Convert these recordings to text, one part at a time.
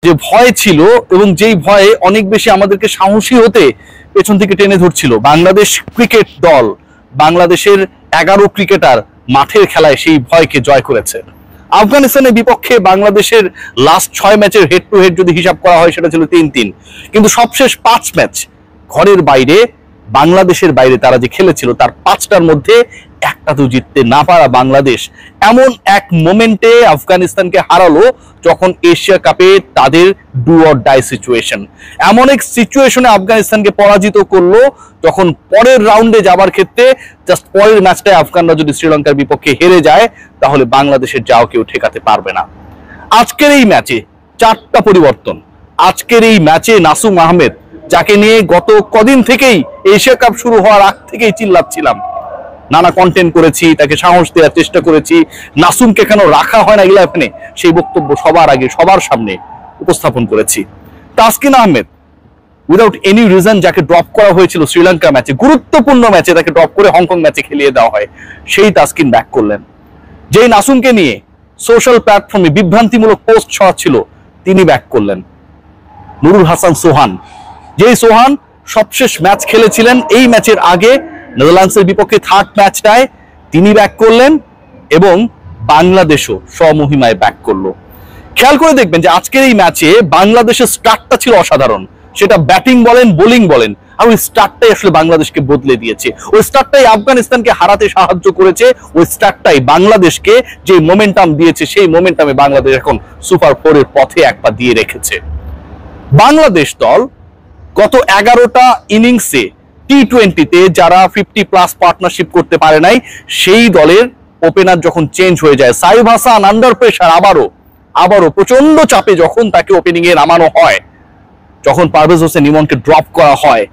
যে ভয় ছিল এবং যেই ভয়ে অনেক বেশি আমাদেরকে সাহসী হতে পেছন থেকে টেনে ধরছিল বাংলাদেশ ক্রিকেট দল, বাংলাদেশের 11 ক্রিকেটার মাঠের খেলায় সেই ভয়কে জয় করেছে। আফগানিস্তানের বিপক্ষে বাংলাদেশের লাস্ট 6 ম্যাচের হেড টু হেড যদি হিসাব করা হয় সেটা ছিল 3-3, কিন্তু সবশেষ 5 ম্যাচ ঘরের বাইরে বাংলাদেশের বাইরে তারা যে খেলেছিল তার 5টার মধ্যে একটাতেও জিততে না পারা বাংলাদেশ এমন এক মোমেন্টে আফগানিস্তানকে হারালো যখন এশিয়া কাপে তাদের ডু অর ডাই সিচুয়েশন, এমন এক সিচুয়েশনে আফগানিস্তানকে পরাজিত করলো যখন পরের রাউন্ডে যাবার ক্ষেত্রে জাস্ট পরের ম্যাচটায় আফগানরা যদি শ্রীলঙ্কার বিপক্ষে হেরে যায় তাহলে বাংলাদেশের যাও কেউ ঠেকাতে পারবে না। আজকের এই ম্যাচে 4টা পরিবর্তন। আজকের এই ম্যাচে নাসুম আহমেদ, যাকে নিয়ে গত কদিন থেকেই এশিয়া কাপ শুরু হওয়ার আগ থেকেই চিল্লাচ্ছিলাম, নানা কন্টেন্ট করেছি, তাকে সাহস দেওয়ার চেষ্টা করেছি, নাসুমকে কেন রাখা হয় না 11-এ সেই বক্তব্য সবার আগে সবার সামনে উপস্থাপন করেছি। Taskin Ahmed without any reason যাকে ড্রপ করা হয়েছিল শ্রীলঙ্কা ম্যাচে, গুরুত্বপূর্ণ ম্যাচে তাকে ড্রপ করে হংকং ম্যাচে খেলিয়ে দেওয়া হয়, সেই তাসকিন ব্যাক করলেন। যেই নাসুমকে নিয়ে সোশ্যাল প্ল্যাটফর্মে বিভ্রান্তিমূলক পোস্ট ছড়াচ্ছিল তিনি ব্যাক করলেন। নুরুল হাসান সোহান, যেই সোহান সবশেষ ম্যাচ খেলেছিলেন এই ম্যাচের আগে নেদারল্যান্ডসের বিপক্ষে 3rd ম্যাচটায়, তিনি ব্যাক করলেন এবং বাংলাদেশও স্বমহিমায় ব্যাক করলো। খেয়াল করে দেখবেন যে আজকের এই ম্যাচে বাংলাদেশের স্টার্টটা ছিল অসাধারণ, সেটা ব্যাটিং বলেন বোলিং বলেন, আর ওই স্টার্টটাই আসলে বাংলাদেশকে বদলে দিয়েছে। ওই স্টার্টটাই আফগানিস্তানকে হারাতে সাহায্য করেছে, ওই স্টার্টটাই বাংলাদেশকে যে মোমেন্টাম দিয়েছে সেই মোমেন্টামে বাংলাদেশ এখন সুপার 4-এর পথে এক পা দিয়ে রেখেছে। বাংলাদেশ দল গত 11টা ইনিংসে টি20তে যারা 50+ পার্টনারশিপ করতে পারে নাই সেই দলের ওপেনার যখন চেঞ্জ হয়ে যায়, সাইফ হাসান আন্ডার প্রেসার আবারও প্রচন্ড চাপে যখন তাকে ওপেনিং এ নামানো হয়, যখন পারভেজ হোসেন ইমনকে ড্রপ করা হয়,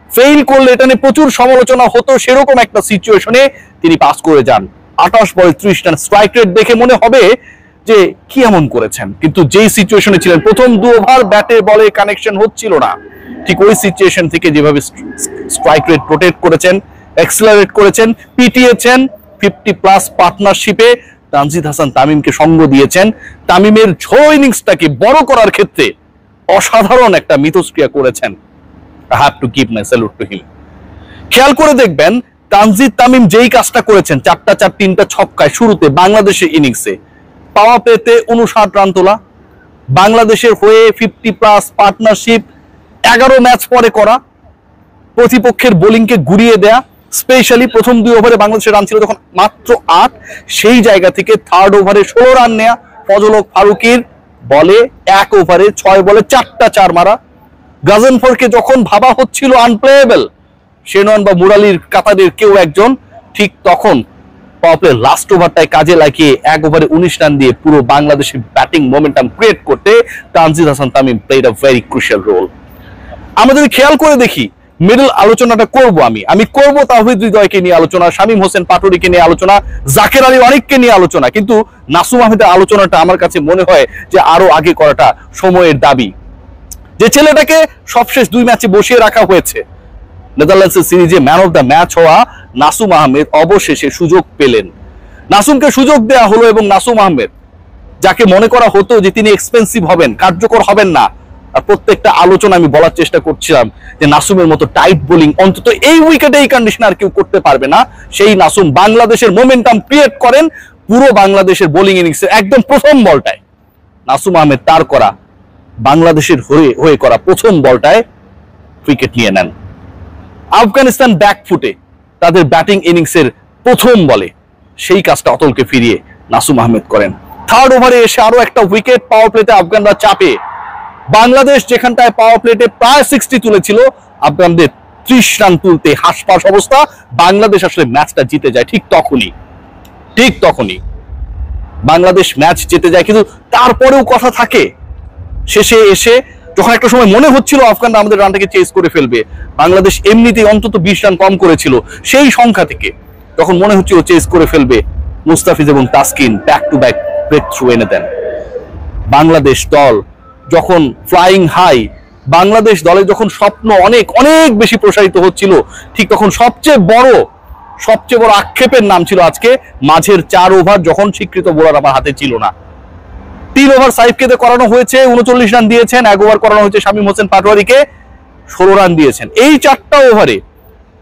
ফেইল করলে এটা নিয়ে প্রচুর সমালোচনা হতো, সেরকম একটা সিচুয়েশনে তিনি পাস করে যান। 28 বলে 30 রান, স্ট্রাইক রেট দেখে মনে হবে যে কি এমন করেছেন, কিন্তু যেই সিচুয়েশনে ছিলেন প্রথম 2 ওভার ব্যাটে বলে কানেকশন হচ্ছিল না, ঠিক ওই সিচুয়েশন থেকে যেভাবে স্ট্রাইক রেট প্রোটেক্ট করেছেন, এক্সেলারেট করেছেন, পিটিয়েছেন, 50+ পার্টনারশিপে তানজিদ হাসান তামিমকে সঙ্গ দিয়েছেন, তামিমের ঝড়ো ইনিংসটাকে বড় করার ক্ষেত্রে অসাধারণ একটা মিথস্ক্রিয়া করেছেন। I have to give my salute to him. খেয়াল করে দেখবেন তানজিদ তামিম যেই কাজটা করেছেন 4টা 4 3টা ছক্কায় শুরুতে বাংলাদেশের ইনিংসে, পাওয়া পেতে 59 রান তোলা, বাংলাদেশের হয়ে 50+ পার্টনারশিপ 11 ম্যাচ পরে করা, প্রতিপক্ষের বোলিংকে ঘুরিয়ে দেয়া, স্পেশালি প্রথম 2 ওভারে বাংলাদেশের রান ছিল তখন মাত্র 8, সেই জায়গা থেকে 3rd ওভারে 16 রান নেয়া, ফজল হক ফারুকীর বলে 1 ওভারে 6 বলে 4টা 4 মারা, গাজনফরকে যখন ভাবা হচ্ছিল আনপ্লেয়েবল, শেনন বা মুরালির কাতারের কেউ একজন, ঠিক তখন পাওয়ার লাস্ট ওভারটায় কাজে লাগিয়ে 1 ওভারে 19 রান দিয়ে পুরো বাংলাদেশের ব্যাটিং মোমেন্টাম ক্রিয়েট করতে Tanzid Hasan Tamim played a very crucial role. আমরা যদি খেয়াল করে দেখি মিডল আলোচনাটা আমি করব তাওহিদ হৃদয়কে নিয়ে আলোচনা, শামীম হোসেন পাটোরিকে নিয়ে আলোচনা, জাকের আলী অনেককে নিয়ে আলোচনা, কিন্তু নাসুম আহমেদের আলোচনাটা আমার কাছে মনে হয় যে আরো আগে করাটা সময়ের দাবি। যে ছেলেটাকে সবশেষ 2 ম্যাচে বসিয়ে রাখা হয়েছে, নেদারল্যান্ডসের সিরিজে ম্যান অফ দ্য ম্যাচ হওয়া নাসুম আহমেদ অবশেষে সুযোগ পেলেন। নাসুমকে সুযোগ দেয়া হলো এবং নাসুম আহমেদ, যাকে মনে করা হতো যে তিনি এক্সপেন্সিভ হবেন, কার্যকর হবেন না, আর প্রত্যেকটা আলোচনা আমি বলার চেষ্টা করছিলাম যে নাসুমের মতো টাইট বোলিং অন্তত এই উইকেটে এই কন্ডিশনে আর কেউ করতে পারবে না, সেই নাসুম বাংলাদেশের মোমেন্টাম ক্রিয়েট করেন পুরো বাংলাদেশের বোলিং ইনিংসে। একদম প্রথম বলটায় নাসুম আহমেদ তার করা বাংলাদেশের হয়ে করা প্রথম বলটায় উইকেট নিয়ে নেন। আফগানিস্তান ব্যাকফুটে তাদের ব্যাটিং ইনিংসের প্রথম বলে সেই কাজটা অতলকে ফিরিয়ে নাসুম আহমেদ করেন। 3rd ওভারে এসে আরো একটা উইকেট, পাওয়ার প্লেতে আফগানরা চাপে, বাংলাদেশ যেখানটায় পাওয়ার প্লেটে প্রায় 60 তুলেছিল, আফগানদের 30 রান তুলতে হাসপাস অবস্থা, বাংলাদেশ আসলে ম্যাচটা জিতে যায়। ঠিক তখনই বাংলাদেশ ম্যাচ জিতে যায়, কিন্তু তারপরেও কথা থাকে শেষে এসে যখন একটা সময় মনে হচ্ছিল আফগানরা আমাদের রানটাকে চেস করে ফেলবে, বাংলাদেশ এমনিতেই অন্তত 20 রান কম করেছিল, সেই সংখ্যা থেকে যখন মনে হচ্ছিল চেস করে ফেলবে, মুস্তাফিজ এবং Taskin back to back breakthrough এনে দেন। বাংলাদেশ দল যখন ফ্লাইং হাই, বাংলাদেশ দলের যখন স্বপ্ন অনেক অনেক বেশি প্রসারিত হচ্ছিল, ঠিক তখন সবচেয়ে বড় আক্ষেপের নাম ছিল আজকে মাঝের 4 ওভার যখন স্বীকৃত বোলার আমার হাতে ছিল না। 3 ওভার সাইফকে করানো হয়েছে, 39 রান দিয়েছেন। 1 ওভার করানো হয়েছে শামীম হোসেন পাটোয়ারিকে, 16 রান দিয়েছেন। এই 4টা ওভারে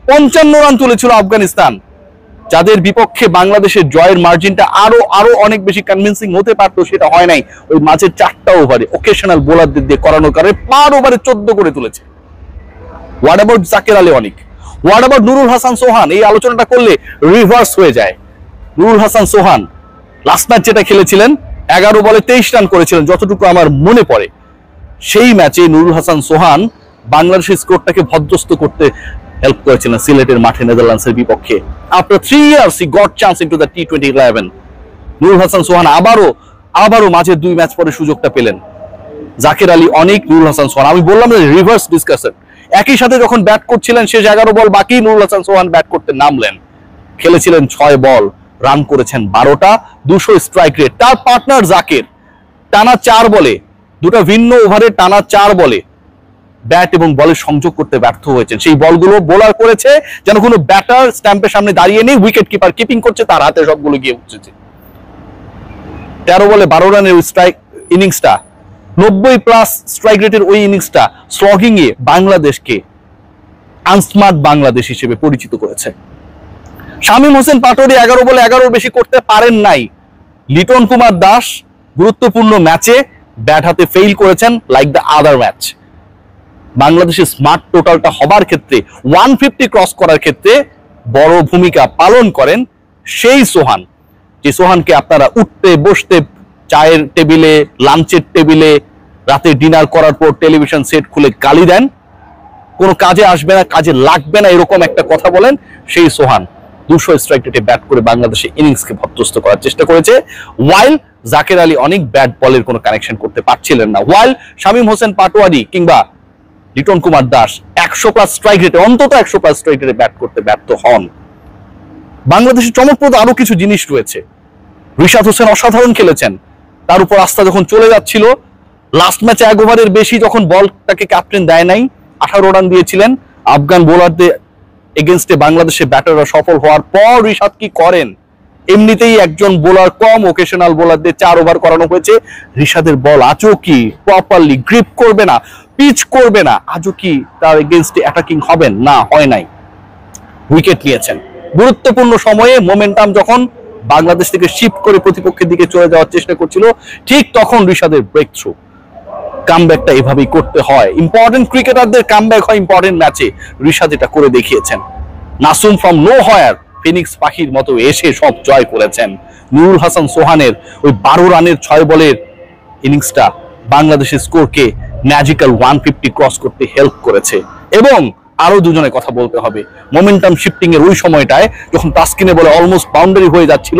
55 রান তুলেছিল আফগানিস্তান, যাদের বিপক্ষে বাংলাদেশের জয়ের মার্জিনটা আরো অনেক বেশি কনভিন্সিং হতে পারতো, সেটা হয় নাই। ওই মাঝের 4টা ওভারে ওকেশনাল বোলারদের দিয়ে করানোর কারণে পার ওভারে 14 করে তুলেছে। What about Jaker Ali Anik, what about Nurul Hasan Sohan? এই আলোচনাটা করলে রিভার্স হয়ে যায়। নুরুল হাসান সোহান লাস্ট ম্যাচ যেটা খেলেছিলেন 11 বলে 23 রান করেছিলেন যতটুকু আমার মনে পড়ে। সেই ম্যাচে নুরুল হাসান সোহান বাংলাদেশের স্কোরটাকে ভদ্রস্ত করতে হেল্প করেছিলেন সিলেটের মাঠে নেদারল্যান্ডসের বিপক্ষে। After 3 years he got chance into the T20-11। Nurul Hasan Sohan আবারও মাঝে 2 ম্যাচ পরে সুযোগটা পেলেন। জাকের আলী অনিক, নুরুল হাসান সোহান, আমি বললাম যে রিভার্স ডিসকাশন। একই সাথে যখন ব্যাট করছিলেন, শেষ 11 বল বাকি, নুরুল হাসান সোহান ব্যাট করতে নামলেন, খেলেছিলেন 6 বল, রান করেছেন 12টা, 200 স্ট্রাইক রেট। তার পার্টনার জাকের টানা 4 বলে, দুটো ভিন্ন ওভারে টানা 4 বলে ব্যাট এবং বলের সংযোগ করতে ব্যর্থ হয়েছেন। সেই বলগুলো বোলার করেছে যেন কোনো ব্যাটার স্ট্যাম্পের সামনে দাঁড়িয়ে নেই, উইকেট কিপার কিপিং করছে, তার হাতে সবগুলো গিয়ে উঠেছে। 13 বলে 12 রানের স্ট্রাইক ইনিংসটা, 90+ স্ট্রাইক রেটের ওই ইনিংসটা স্লগিং এ বাংলাদেশকে আনস্মার্ট বাংলাদেশ হিসেবে পরিচিত করেছে। শামীম হোসেন পাটোয়ারি 11 বলে 11 বেশি করতে পারেন নাই। লিটন কুমার দাস গুরুত্বপূর্ণ ম্যাচে ব্যাট হাতে ফেইল করেছেন, লাইক দ্য আদার ম্যাচ। বাংলাদেশের স্মার্ট টোটালটা হবার ক্ষেত্রে, 150 ক্রস করার ক্ষেত্রে বড় ভূমিকা পালন করেন সেই সোহান, যে সোহানকে আপনারা উঠতে বসতে, চায়ের টেবিলে, লাঞ্চের টেবিলে, রাতে ডিনার করার পর টেলিভিশন সেট খুলে গালি দেন, কোনো কাজে আসবে না, কাজে লাগবে না, এরকম একটা কথা বলেন। সেই সোহান 200 স্ট্রাইক রেটে ব্যাট করে বাংলাদেশের ইনিংসকে ভদ্রস্ত করার চেষ্টা করেছে, ওয়াইল জাকের আলী অনেক ব্যাট বলের কোনো কানেকশন করতে পারছিলেন না। ওয়াইল শামীম হোসেন পাটোয়ারি কিংবা লিটন কুমার দাস 100+ স্ট্রাইক রেটে, অন্তত 100+ স্ট্রাইক রেটে ব্যাট করতে ব্যর্থ হন। বাংলাদেশের চমকপ্রদ আরো কিছু জিনিস রয়েছে। রিশাদ হোসেন অসাধারণ খেলেছেন, তার উপর আস্থা যখন চলে যাচ্ছিল, লাস্ট ম্যাচে 1 ওভারের বেশি যখন বলটাকে ক্যাপ্টেন দেয় নাই, 18 রান দিয়েছিলেন। আফগান বোলারদের এগেনস্টে বাংলাদেশের ব্যাটাররা সফল হওয়ার পর রিশাদ কি করেন? এমনিতেই একজন বোলার কম, ওকেশনাল বোলারদের 4 ওভার করানো হয়েছে। রিশাদের বল আজও কি প্রপারলি গ্রিপ করবে না, পিচ করবে না, আজও কি তার এগেনস্টে অ্যাটাকিং হবেন? না, হয় নাই। উইকেট নিয়েছেন গুরুত্বপূর্ণ সময়ে, মোমেন্টাম যখন বাংলাদেশ থেকে শিফট করে প্রতিপক্ষের দিকে চলে যাওয়ার চেষ্টা করছিল, ঠিক তখন রিশাদের ব্রেক থ্রু। কামব্যাকটা এভাবেই করতে হয়, ইম্পর্টেন্ট ক্রিকেটারদের কামব্যাক হয় ইম্পর্টেন্ট ম্যাচে। রিশাদ এটা করে দেখিয়েছেন। Nasum from know where Phoenix পাখির মতো এসে সব জয় করেছেন। নুরুল হাসান সোহানের ওই 12 রানের 6 বলের ইনিংসটা বাংলাদেশের স্কোরকে ম্যাজিক্যাল 150 ক্রস করতে হেল্প করেছে। এবং আরো দুজনের কথা বলতে হবে, মোমেন্টাম শিফটিং এর ওই সময়টায় যখন তাসকিনে বলে অলমোস্ট বাউন্ডারি হয়ে যাচ্ছিল,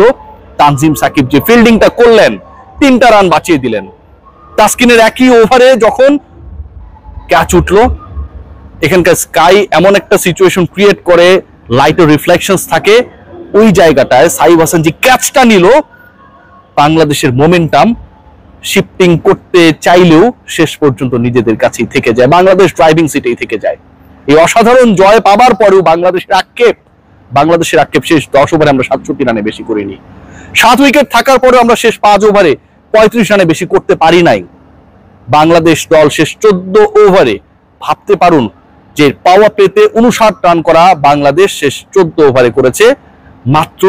তানজিম সাকিব যে ফিল্ডিংটা করলেন, 3টা রান বাঁচিয়ে দিলেন। তাসকিনের একই ওভারে যখন ক্যাচ উঠলো, এখানকার স্কাই এমন একটা সিচুয়েশন ক্রিয়েট করে, লাইটের রিফ্লেকশনস থাকে, ওই জায়গাটায় সাইফ হাসান যে ক্যাচটা নিল, বাংলাদেশের মোমেন্টাম শিফটিং করতে চাইলেও শেষ পর্যন্ত নিজেদের কাছেই থেকে যায়, বাংলাদেশ ড্রাইভিং সিটেই থেকে যায়। এই অসাধারণ জয় পাবার পরেও বাংলাদেশের আক্ষেপ শেষ 10 ওভারে আমরা 67 রানে বেশি করিনি। 7 উইকেট থাকার পরেও আমরা শেষ 5 ওভারে 35 রানে বেশি করতে পারি নাই। বাংলাদেশ দল শেষ 14 ওভারে, ভাবতে পারুন যে পাওয়ার প্লেতে 59 রান করা বাংলাদেশ শেষ 14 ওভারে করেছে মাত্র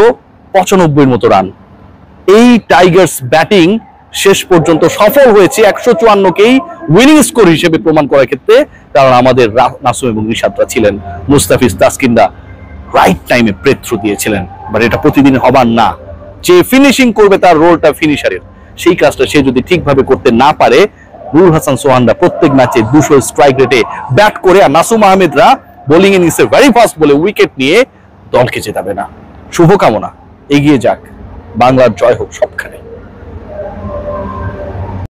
95 মতো রান। এই টাইগার্স ব্যাটিং শেষ পর্যন্ত সফল হয়েছে 154কেই উইনিং স্কোর হিসেবে প্রমাণ করার ক্ষেত্রে, কারণ আমাদের নাসুম এবং রিশাদরা ছিলেন, মুস্তাফিজ তাসকিনরা রাইট টাইমে ব্রেক থ্রু দিয়েছিলেন। বাট এটা প্রতিদিন হবার না, যে ফিনিশিং করবে তার রোলটা ফিনিশারের, সেই কাজটা সে যদি ঠিকভাবে করতে না পারে, নুরুল হাসান সোহানরা প্রত্যেক ম্যাচে 200 স্ট্রাইক রেটে ব্যাট করে, আর নাসুম আহমেদরা বোলিং ইনিংসে ভেরি ফাস্ট বলে উইকেট নিয়ে দলকে জেতাবে না। শুভকামনা, এগিয়ে যাক, বাংলার জয় হোক সবখানে।